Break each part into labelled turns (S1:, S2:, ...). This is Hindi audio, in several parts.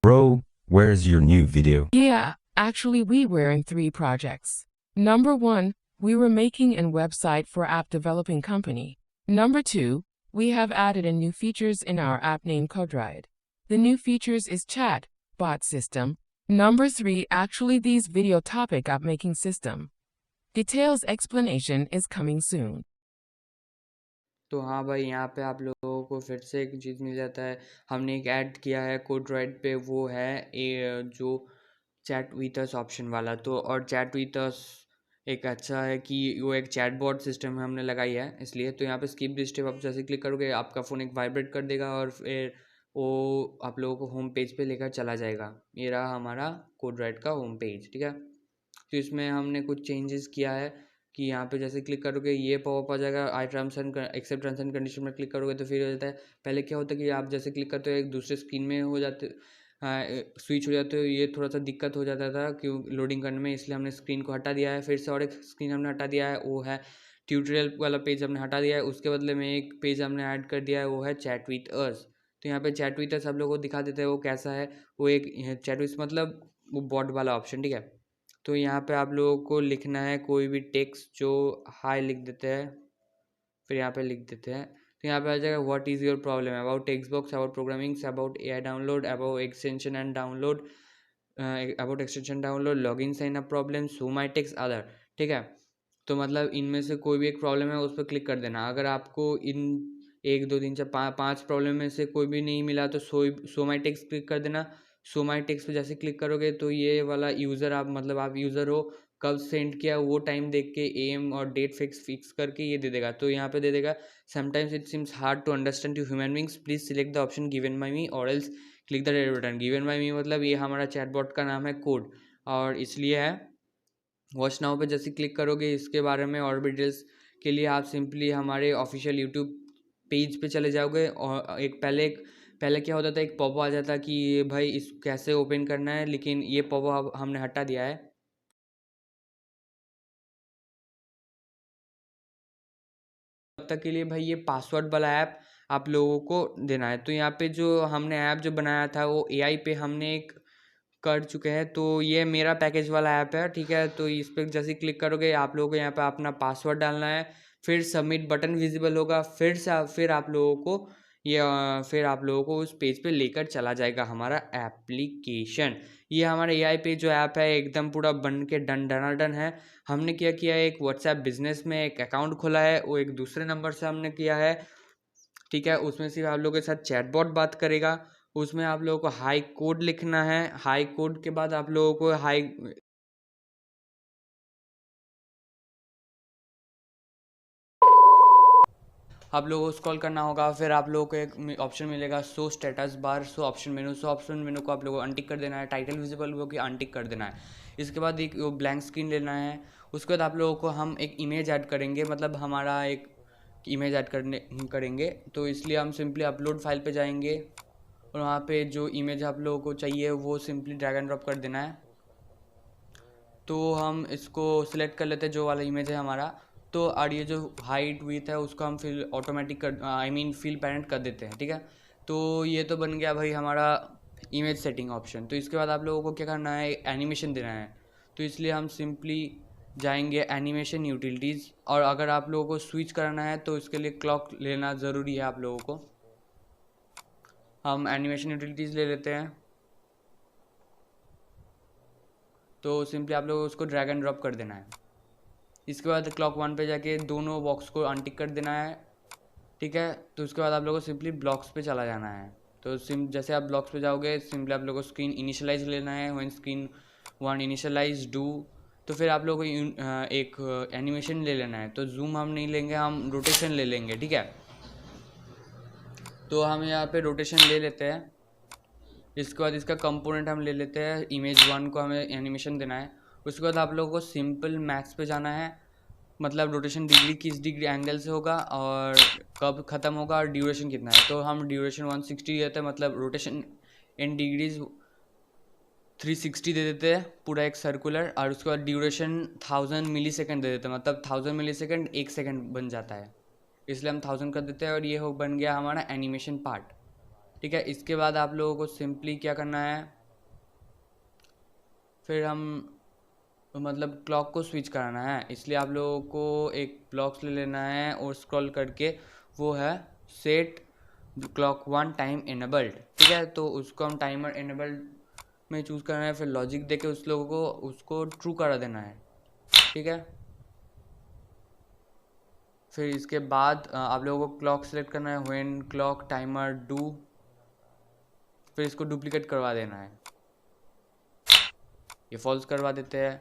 S1: Bro, where's your new video?
S2: Yeah, actually we were in 3 projects. Number 1, we were making a website for app developing company. Number 2, we have added a new features in our app named CodeRide. The new features is chat, bot system. Number 3, actually these video topic app making system. Details explanation is coming soon.
S3: तो हाँ भाई, यहाँ पे आप लोगों को फिर से एक चीज़ मिल जाता है। हमने एक ऐड किया है कोडराइड पे, वो है जो चैट विथ अस ऑप्शन वाला। तो और चैट विथ अस एक अच्छा है कि वो एक चैटबॉट सिस्टम हमने लगाई है, इसलिए। तो यहाँ पे स्किप दिस स्टेप आप जैसे क्लिक करोगे आपका फ़ोन एक वाइब्रेट कर देगा और फिर वो आप लोगों को होम पेज पे लेकर चला जाएगा। ये रहा हमारा कोडराइड का होम पेज, ठीक है। तो इसमें हमने कुछ चेंजेस किया है कि यहाँ पे जैसे क्लिक करोगे ये पॉपअप आ जाएगा। I terms and accept terms and condition में क्लिक करोगे तो फिर हो जाता है। पहले क्या होता है कि आप जैसे क्लिक करते हो एक दूसरे स्क्रीन में हो जाते, स्विच हो जाते हो। ये थोड़ा सा दिक्कत हो जाता था क्यों लोडिंग करने में, इसलिए हमने स्क्रीन को हटा दिया है। फिर से और एक स्क्रीन हमने हटा दिया है, वो है ट्यूटोरियल वाला पेज हमने हटा दिया है। उसके बदले में एक पेज हमने ऐड कर दिया है, वो है चैट विथ अस। तो यहाँ पे चैट विथ अस आप लोगों को दिखा देते हैं वो कैसा है। वो एक चैट विथ मतलब वो बॉट वाला ऑप्शन, ठीक है। तो यहाँ पे आप लोगों को लिखना है कोई भी टेक्स्ट, जो हाई लिख देते हैं, फिर यहाँ पे लिख देते हैं। तो यहाँ पे आ जाएगा what is your problem, about text box, about programming, about AI download, about extension and download, about extension download, login sign up problem, so my text other, ठीक है। तो मतलब इनमें से कोई भी एक प्रॉब्लम है उस पर क्लिक कर देना। अगर आपको इन 1 2 3 4 5 प्रॉब्लम में से कोई भी नहीं मिला तो सो माई टेक्स्ट क्लिक कर देना। सो माई टेक्स्ट पे जैसे क्लिक करोगे तो ये वाला यूज़र आप मतलब आप यूज़र हो, कब सेंड किया वो टाइम देख के एम और डेट फिक्स करके ये दे देगा। तो यहाँ पे दे देगा sometimes it seems hard to understand to human beings, please select the option given by me और else click the red button. Given by me मतलब ये हमारा चैटबॉट का नाम है कोड, और इसलिए है। वॉच नाउ पे जैसे क्लिक करोगे इसके बारे में और भी डिटेल्स के लिए आप सिंपली हमारे ऑफिशियल यूट्यूब पेज पे चले जाओगे। और पहले क्या होता था, एक पॉपअप आ जाता कि ये भाई इस कैसे ओपन करना है, लेकिन ये पॉपअप हमने हटा दिया है। तब तक के लिए भाई ये पासवर्ड वाला ऐप आप लोगों को देना है। तो यहाँ पे जो हमने ऐप जो बनाया था वो एआई पे हमने एक कर चुके हैं। तो ये मेरा पैकेज वाला ऐप है, ठीक है। तो इस पर जैसे क्लिक करोगे आप लोगों को यहाँ पे अपना पासवर्ड डालना है, फिर सबमिट बटन विजिबल होगा। फिर आप लोगों को फिर आप लोगों को उस पेज पे लेकर चला जाएगा हमारा एप्लीकेशन। ये हमारा एआई पे जो ऐप है एकदम पूरा बन के डन है। हमने क्या किया है, एक व्हाट्सएप बिजनेस में एक अकाउंट खोला है, वो एक दूसरे नंबर से हमने किया है, ठीक है। उसमें सिर्फ आप लोगों के साथ चैटबॉट बात करेगा। उसमें आप लोगों को हाई कोड लिखना है, हाई कोड के बाद आप लोगों को आप लोगों को स्क्रॉल करना होगा। फिर आप लोगों को एक ऑप्शन मिलेगा show status bar, show option मेनू। शो ऑप्शन मेनू को आप लोगों को अनटिक कर देना है, टाइटल विजिबल हो कि अनटिक कर देना है। इसके बाद एक ब्लैंक स्क्रीन लेना है। उसके बाद आप लोगों को हम एक इमेज ऐड करेंगे, मतलब हमारा एक इमेज ऐड करेंगे। तो इसलिए हम सिंपली अपलोड फाइल पे जाएंगे और वहाँ पे जो इमेज आप लोगों को चाहिए वो सिंपली ड्रैग एंड ड्रॉप कर देना है। तो हम इसको सिलेक्ट कर लेते हैं जो वाला इमेज है हमारा। तो और ये जो हाइट विथ है उसको हम फिल ऑटोमेटिक फिल पेरेंट कर देते हैं, ठीक है। तो ये तो बन गया भाई हमारा इमेज सेटिंग ऑप्शन। तो इसके बाद आप लोगों को क्या करना है, एनिमेशन देना है। तो इसलिए हम सिंपली जाएंगे एनिमेशन यूटिलिटीज़, और अगर आप लोगों को स्विच करना है तो इसके लिए क्लॉक लेना ज़रूरी है आप लोगों को। हम एनिमेशन यूटिलिटीज़ ले लेते हैं। तो सिंपली आप लोगों को उसको ड्रैग एंड ड्रॉप कर देना है। इसके बाद क्लॉक 1 पे जाके दोनों बॉक्स को अनटिक कर देना है, ठीक है। तो उसके बाद आप लोगों को सिंपली ब्लॉक्स पे चला जाना है। तो जैसे आप ब्लॉक्स पे जाओगे सिंपली आप लोगों को स्क्रीन इनिशियलाइज लेना है। व्हेन स्क्रीन 1 इनिशियलाइज डू, तो फिर आप लोगों को एक एनिमेशन ले लेना है। तो जूम हम नहीं लेंगे, हम रोटेशन ले लेंगे, ठीक है। तो हम यहाँ पे रोटेशन ले लेते हैं। इसके बाद इसका कंपोनेंट हम ले लेते हैं, इमेज 1 को हमें एनिमेशन देना है। उसके बाद आप लोगों को सिंपल मैक्स पे जाना है, मतलब रोटेशन डिग्री किस डिग्री एंगल से होगा और कब ख़त्म होगा और ड्यूरेशन कितना है। तो हम ड्यूरेशन 160 देते हैं, मतलब रोटेशन इन डिग्रीज 360 दे देते हैं पूरा एक सर्कुलर। और उसके बाद ड्यूरेशन 1000 मिली सेकेंड दे देते हैं, मतलब 1000 मिली सेकेंड 1 सेकेंड बन जाता है, इसलिए हम 1000 कर देते हैं। और ये बन गया हमारा एनिमेशन पार्ट। ठीक है, इसके बाद आप लोगों को सिंपली क्या करना है, फिर हम मतलब क्लॉक को स्विच कराना है, इसलिए आप लोगों को एक ब्लॉक्स ले लेना है और स्क्रॉल करके वो है सेट क्लॉक 1 टाइम एनेबल्ड। ठीक है, तो उसको हम टाइमर एनेबल्ड में चूज़ करना है, फिर लॉजिक देके उस लोगों को उसको ट्रू करा देना है। ठीक है, फिर इसके बाद आप लोगों को क्लॉक सेलेक्ट करना है, व्हेन क्लॉक टाइमर डू, फिर इसको डुप्लीकेट करवा देना है, ये फॉल्स करवा देते हैं।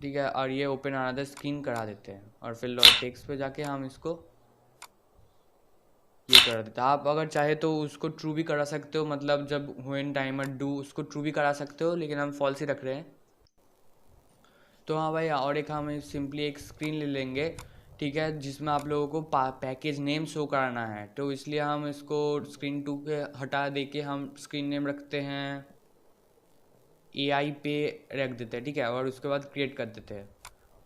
S3: ठीक है, और ये ओपन अनदर स्क्रीन करा देते हैं, और फिर टेक्स्ट पे जाके हम इसको ये कर देते हैं। आप अगर चाहे तो उसको ट्रू भी करा सकते हो, मतलब जब व्हेन टाइमर डू उसको ट्रू भी करा सकते हो, लेकिन हम फॉल्स ही रख रहे हैं। तो हाँ भाई, और एक हम सिंपली एक स्क्रीन ले लेंगे, ठीक है, जिसमें आप लोगों को पैकेज नेम शो कराना है, तो इसलिए हम इसको स्क्रीन 2 के हटा दे के हम स्क्रीन नेम रखते हैं AI पे रख देते हैं। ठीक है, और उसके बाद क्रिएट कर देते हैं।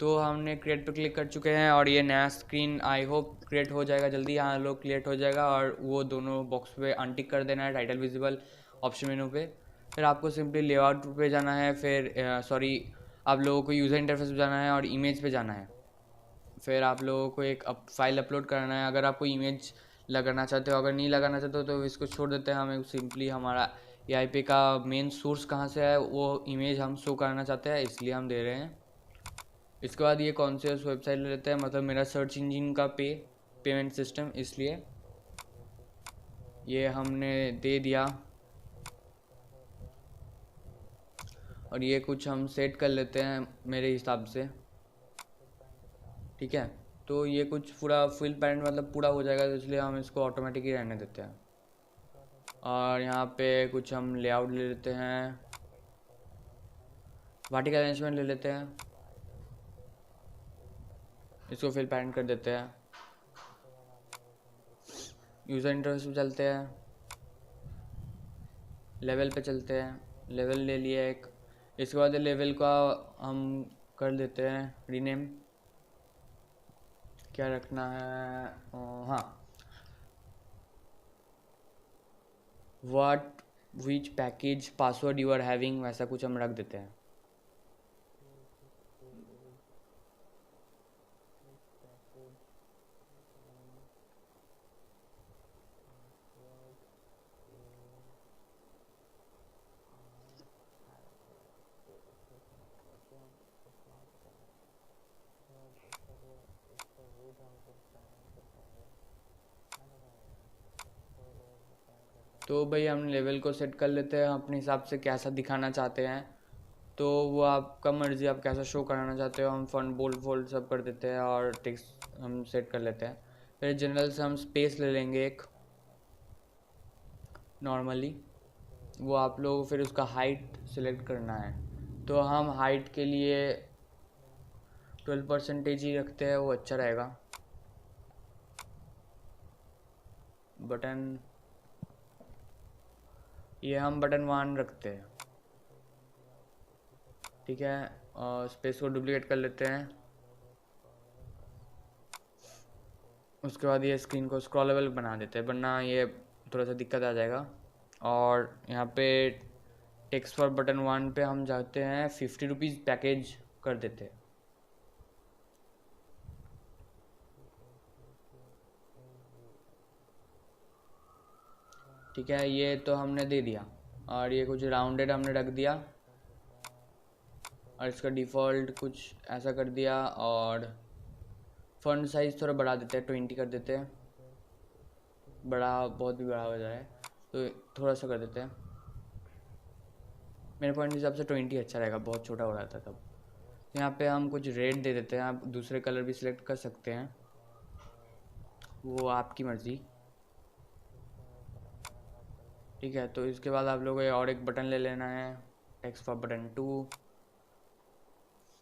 S3: तो हमने क्रिएट पे क्लिक कर चुके हैं और ये नया स्क्रीन आई होप क्रिएट हो जाएगा जल्दी। यहाँ लोग क्रिएट हो जाएगा और वो दोनों बॉक्स पे अनटिक कर देना है, टाइटल विजिबल ऑप्शन मेनू पे। फिर आपको सिंपली लेआउट पे जाना है, फिर सॉरी आप लोगों को यूज़र इंटरफेस पे जाना है और इमेज पे जाना है। फिर आप लोगों को एक फाइल अपलोड करना है, अगर आपको इमेज लगाना चाहते हो, अगर नहीं लगाना चाहते हो तो इसको छोड़ देते हैं। हमें सिंपली हमारा AI का मेन सोर्स कहाँ से है वो इमेज हम शो करना चाहते हैं, इसलिए हम दे रहे हैं। इसके बाद ये कौन से वेबसाइट ले लेते हैं, मतलब मेरा सर्च इंजन का पेमेंट सिस्टम, इसलिए ये हमने दे दिया। और ये कुछ हम सेट कर लेते हैं मेरे हिसाब से। ठीक है, तो ये कुछ पूरा फुल पैरेंट मतलब पूरा हो जाएगा, तो इसलिए हम इसको ऑटोमेटिक ही रहने देते हैं। और यहाँ पे कुछ हम लेआउट ले लेते हैं, वर्टिकल अरेंजमेंट ले लेते हैं, इसको फिल पैरेंट कर देते हैं। यूज़र इंटरफेस पे चलते हैं, लेवल पे चलते हैं, लेवल ले लिया एक। इसके बाद लेवल का हम कर देते हैं रीनेम, क्या रखना है, हाँ, what which package password you are having, वैसा कुछ हम रख देते हैं। तो भाई हम लेवल को सेट कर लेते हैं अपने हिसाब से, कैसा दिखाना चाहते हैं तो वो आपका मर्जी, आप कैसा शो कराना चाहते हो। हम फॉन्ट बोल्ड फोल्ड सब कर देते हैं और टेक्स्ट हम सेट कर लेते हैं। फिर जनरल से हम स्पेस ले लेंगे एक नॉर्मली, वो आप लोग फिर उसका हाइट सिलेक्ट करना है। तो हम हाइट के लिए 12% ही रखते हैं, वो अच्छा रहेगा। बटन ये हम बटन 1 रखते हैं। ठीक है, स्पेस को डुप्लीकेट कर लेते हैं। उसके बाद ये स्क्रीन को स्क्रॉलेबल बना देते हैं, वरना ये थोड़ा सा दिक्कत आ जाएगा। और यहाँ पे टेक्स्ट फॉर बटन 1 पे हम जाते हैं, 50 रुपीज़ पैकेज कर देते हैं। ठीक है, ये तो हमने दे दिया। और ये कुछ राउंडेड हमने रख दिया और इसका डिफ़ॉल्ट कुछ ऐसा कर दिया। और फ़ॉन्ट साइज़ थोड़ा बढ़ा देते हैं, 20 कर देते हैं, बड़ा बहुत भी बड़ा हो जाए तो थोड़ा सा कर देते हैं। मेरे पॉइंट के हिसाब से 20 अच्छा रहेगा, बहुत छोटा हो रहा था तब। यहाँ पे हम कुछ रेड दे देते हैं, आप दूसरे कलर भी सिलेक्ट कर सकते हैं, वो आपकी मर्ज़ी। ठीक है, तो इसके बाद आप लोगों को और एक बटन ले लेना है, टेक्स्ट फॉर बटन 2।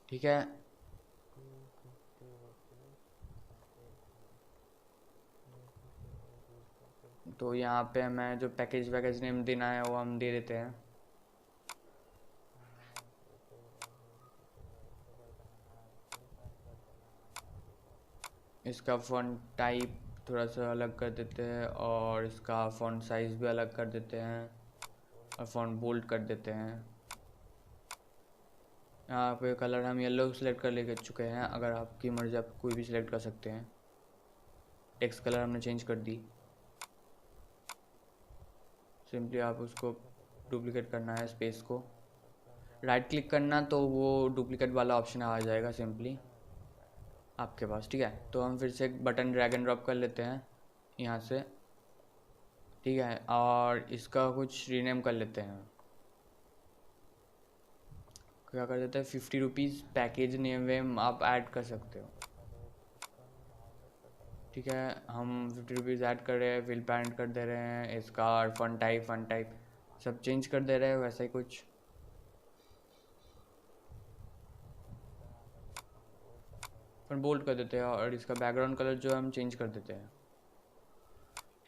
S3: ठीक है, तो यहाँ पे हमें जो पैकेज नेम देना है वो हम दे देते हैं। इसका फॉन्ट टाइप थोड़ा सा अलग कर देते हैं और इसका फ़ॉन्ट साइज़ भी अलग कर देते हैं और फ़ॉन्ट बोल्ड कर देते हैं। यहाँ पे कलर हम येलो सेलेक्ट कर ले चुके हैं, अगर आपकी मर्ज़ी आप कोई भी सिलेक्ट कर सकते हैं। टेक्स्ट कलर हमने चेंज कर दी। सिंपली आप उसको डुप्लिकेट करना है, स्पेस को राइट क्लिक करना तो वो डुप्लिकेट वाला ऑप्शन आ जाएगा सिंपली आपके पास, ठीक है। तो हम फिर से एक बटन ड्रैग एंड ड्रॉप कर लेते हैं यहाँ से, ठीक है, और इसका कुछ रीनेम कर लेते हैं। क्या कर देते हैं, 50 रुपीज़ पैकेज नेम वेम आप ऐड कर सकते हो, ठीक है। हम 50 रुपीज़ ऐड कर रहे हैं, फिल पैरेंट कर दे रहे हैं, इसका फन टाइप सब चेंज कर दे रहे हैं, वैसा ही कुछ। फन बोल्ड कर देते हैं और इसका बैकग्राउंड कलर जो है हम चेंज कर देते हैं,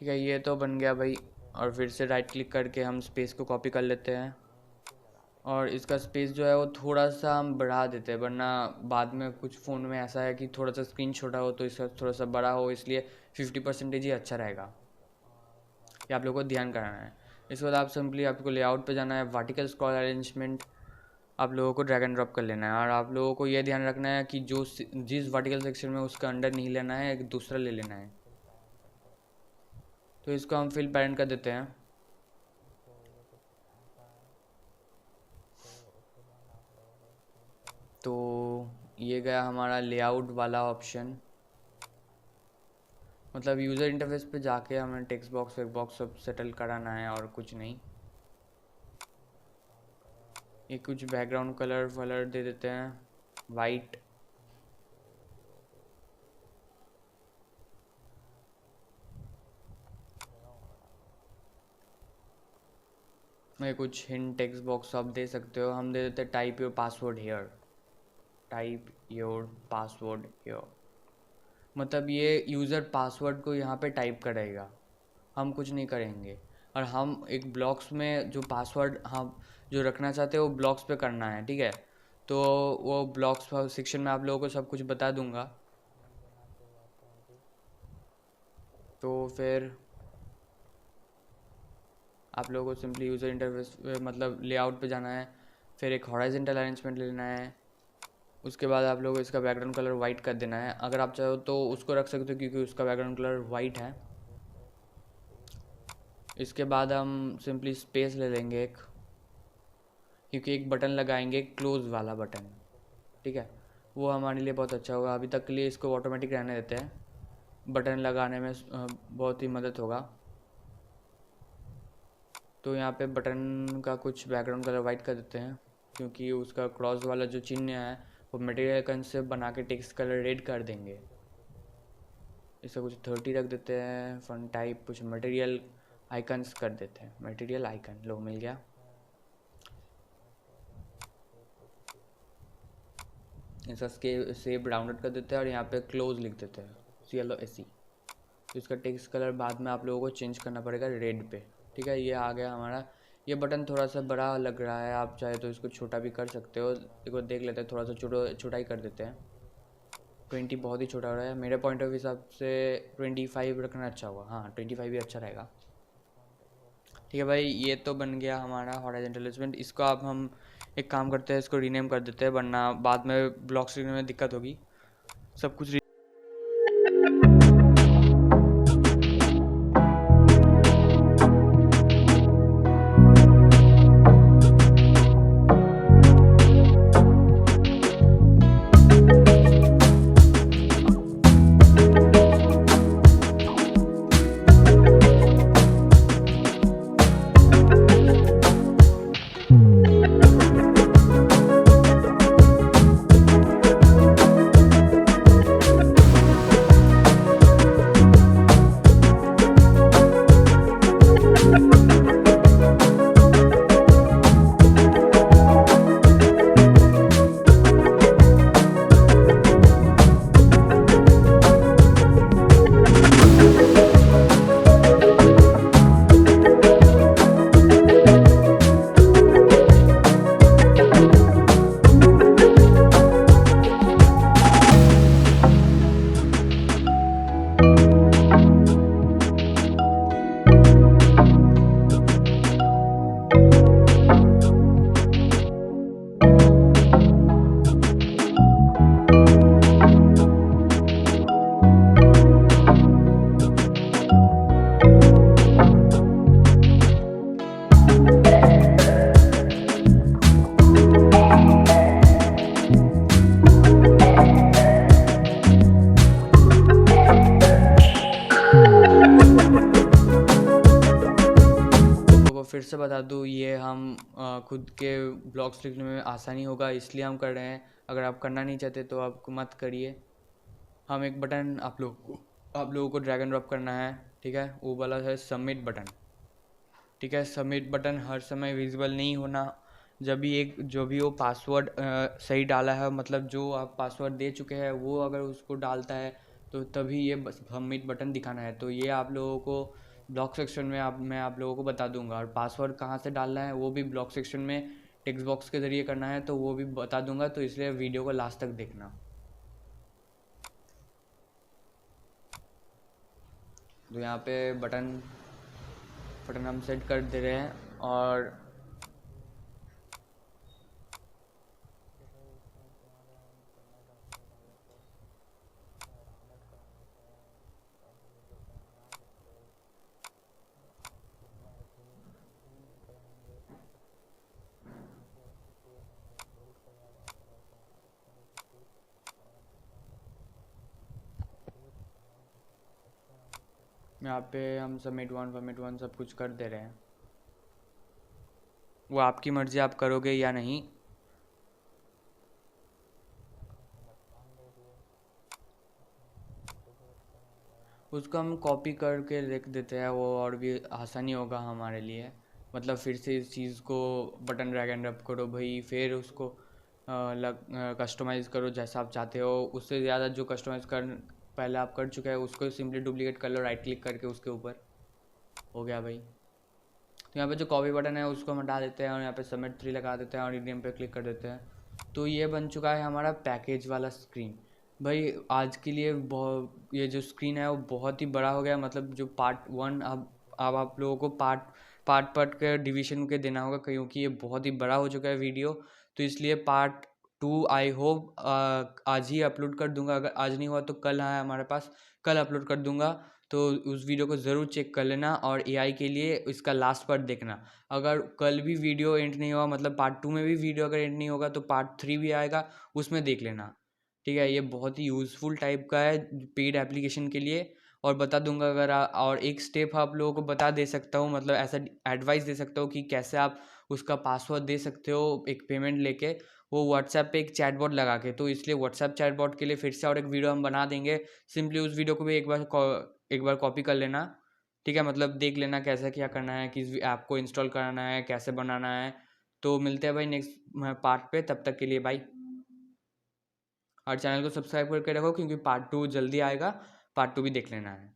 S3: ठीक है। ये तो बन गया भाई। और फिर से राइट क्लिक करके हम स्पेस को कॉपी कर लेते हैं और इसका स्पेस जो है वो थोड़ा सा हम बढ़ा देते हैं, वरना बाद में कुछ फ़ोन में ऐसा है कि थोड़ा सा स्क्रीन छोटा हो तो इसका थोड़ा सा बड़ा हो, इसलिए 50% ही अच्छा रहेगा। ये आप लोगों को ध्यान करना है। इसके बाद आप सिंपली आपको लेआउट पे जाना है, वर्टिकल स्क्रॉल अरेंजमेंट आप लोगों को ड्रैग एंड ड्रॉप कर लेना है और आप लोगों को ये ध्यान रखना है कि जिस वर्टिकल सेक्शन में उसका अंडर नहीं लेना है, एक दूसरा ले लेना है। तो इसको हम फिल पैरेंट कर देते हैं। तो ये गया हमारा लेआउट वाला ऑप्शन, मतलब यूज़र इंटरफेस पे जाके हमें टेक्स्ट बॉक्स वेक बॉक्स सब सेटल कराना है और कुछ नहीं। ये कुछ बैकग्राउंड कलर दे देते हैं, वाइट। मैं कुछ हिंट टेक्स्ट बॉक्स आप दे सकते हो, हम दे देते हैं type your password here, type your password here. मतलब ये यूज़र पासवर्ड को यहाँ पे टाइप करेगा, हम कुछ नहीं करेंगे। और हम एक ब्लॉक्स में जो पासवर्ड हम जो रखना चाहते हैं वो ब्लॉक्स पे करना है, ठीक है। तो वो ब्लॉक्स सेक्शन में आप लोगों को सब कुछ बता दूंगा। तो फिर आप लोगों को सिंपली यूज़र इंटरफेस मतलब लेआउट पे जाना है, फिर एक हॉराइजॉन्टल अरेंजमेंट लेना है। उसके बाद आप लोगों को इसका बैकग्राउंड कलर वाइट कर देना है, अगर आप चाहो तो उसको रख सकते हो क्योंकि उसका बैकग्राउंड कलर वाइट है। इसके बाद हम सिंपली स्पेस ले लेंगे एक, क्योंकि एक बटन लगाएंगे क्लोज वाला बटन, ठीक है, वो हमारे लिए बहुत अच्छा होगा। अभी तक के लिए इसको ऑटोमेटिक रहने देते हैं, बटन लगाने में बहुत ही मदद होगा। तो यहाँ पे बटन का कुछ बैकग्राउंड कलर वाइट कर देते हैं, क्योंकि उसका क्रॉस वाला जो चिन्ह है वो मटेरियल आइकन से बना के टेक्स्ट कलर रेड कर देंगे। इसका कुछ 30 रख देते हैं। फन टाइप कुछ मटेरियल आइकन्स कर देते हैं, मटेरियल आइकन लो मिल गया। इसका सेव डाउनलोड कर देते हैं और यहाँ पे क्लोज लिख देते हैं, CLOSE। तो इसका टेक्स्ट कलर बाद में आप लोगों को चेंज करना पड़ेगा रेड पे, ठीक है। ये आ गया हमारा। ये बटन थोड़ा सा बड़ा लग रहा है, आप चाहे तो इसको छोटा भी कर सकते हो। देखो देख लेते हैं, थोड़ा सा छोटा ही कर देते हैं। 20 बहुत ही छोटा हो रहा है मेरे पॉइंट ऑफ हिसाब से, 25 रखना अच्छा होगा। हाँ 25 भी अच्छा रहेगा, ठीक है भाई। ये तो बन गया हमारा हॉराइजॉन्टल अरेंजमेंट। इसको आप हम एक काम करते हैं, इसको रीनेम कर देते हैं, वरना बाद में ब्लॉक्स लिखने में दिक्कत होगी। सब कुछ फिर से बता दूँ, ये हम खुद के ब्लॉग्स लिखने में आसानी होगा इसलिए हम कर रहे हैं। अगर आप करना नहीं चाहते तो आप मत करिए। हम एक बटन आप लोगों को ड्रैग एंड ड्रॉप करना है, ठीक है। वो वाला है सबमिट बटन, ठीक है। सबमिट बटन हर समय विजिबल नहीं होना। जब भी जो भी वो पासवर्ड सही डाला है, मतलब जो आप पासवर्ड दे चुके हैं वो अगर उसको डालता है तो तभी ये सबमिट बटन दिखाना है। तो ये आप लोगों को ब्लॉग सेक्शन में मैं आप लोगों को बता दूंगा। और पासवर्ड कहाँ से डालना है वो भी ब्लॉग सेक्शन में टेक्स्ट बॉक्स के ज़रिए करना है, तो वो भी बता दूंगा। तो इसलिए वीडियो को लास्ट तक देखना। तो यहाँ पे बटन हम सेट कर दे रहे हैं। और यहाँ पे हम सबमिट वन सब कुछ कर दे रहे हैं। वो आपकी मर्ज़ी, आप करोगे या नहीं। उसको हम कॉपी करके लिख देते हैं, वो और भी आसानी होगा हमारे लिए। मतलब फिर से इस चीज़ को बटन ड्रैग एंड ड्रॉप करो भाई, फिर उसको कस्टमाइज़ करो जैसा आप चाहते हो। उससे ज़्यादा जो कस्टमाइज़ कर पहले आप कर चुके हैं उसको सिंपली डुप्लीकेट कर लो, राइट क्लिक करके उसके ऊपर। हो गया भाई। तो यहाँ पे जो कॉपी बटन है उसको हम हटा देते हैं और यहाँ पे सबमिट 3 लगा देते हैं और रिडीम पे क्लिक कर देते हैं। तो ये बन चुका है हमारा पैकेज वाला स्क्रीन। भाई आज के लिए बहुत, ये जो स्क्रीन है वो बहुत ही बड़ा हो गया। मतलब जो पार्ट 1 अब आप लोगों को पार्ट के डिवीजन के देना होगा, क्योंकि ये बहुत ही बड़ा हो चुका है वीडियो। तो इसलिए पार्ट 2 आई होप आज ही अपलोड कर दूंगा। अगर आज नहीं हुआ तो कल है हमारे पास, कल अपलोड कर दूंगा। तो उस वीडियो को ज़रूर चेक कर लेना और एआई के लिए इसका लास्ट पार्ट देखना। अगर कल भी वीडियो एंड नहीं हुआ, मतलब पार्ट 2 में भी वीडियो अगर एंड नहीं होगा तो पार्ट 3 भी आएगा, उसमें देख लेना, ठीक है। ये बहुत ही यूज़फुल टाइप का है पेड एप्लीकेशन के लिए। और बता दूंगा अगर और एक स्टेप आप लोगों को बता दे सकता हूँ, मतलब ऐसा एडवाइस दे सकता हूँ कि कैसे आप उसका पासवर्ड दे सकते हो एक पेमेंट लेके, वो व्हाट्सएप पे एक चैटबॉट लगा के। तो इसलिए व्हाट्सएप चैटबॉट के लिए फिर से और एक वीडियो हम बना देंगे। सिंपली उस वीडियो को भी एक बार कॉपी कर लेना, ठीक है। मतलब देख लेना कैसे क्या करना है, किस ऐप को इंस्टॉल कराना है, कैसे बनाना है। तो मिलते हैं भाई नेक्स्ट पार्ट पे, तब तक के लिए बाय। और चैनल को सब्सक्राइब करके रखो क्योंकि पार्ट 2 जल्दी आएगा, पार्ट 2 भी देख लेना है।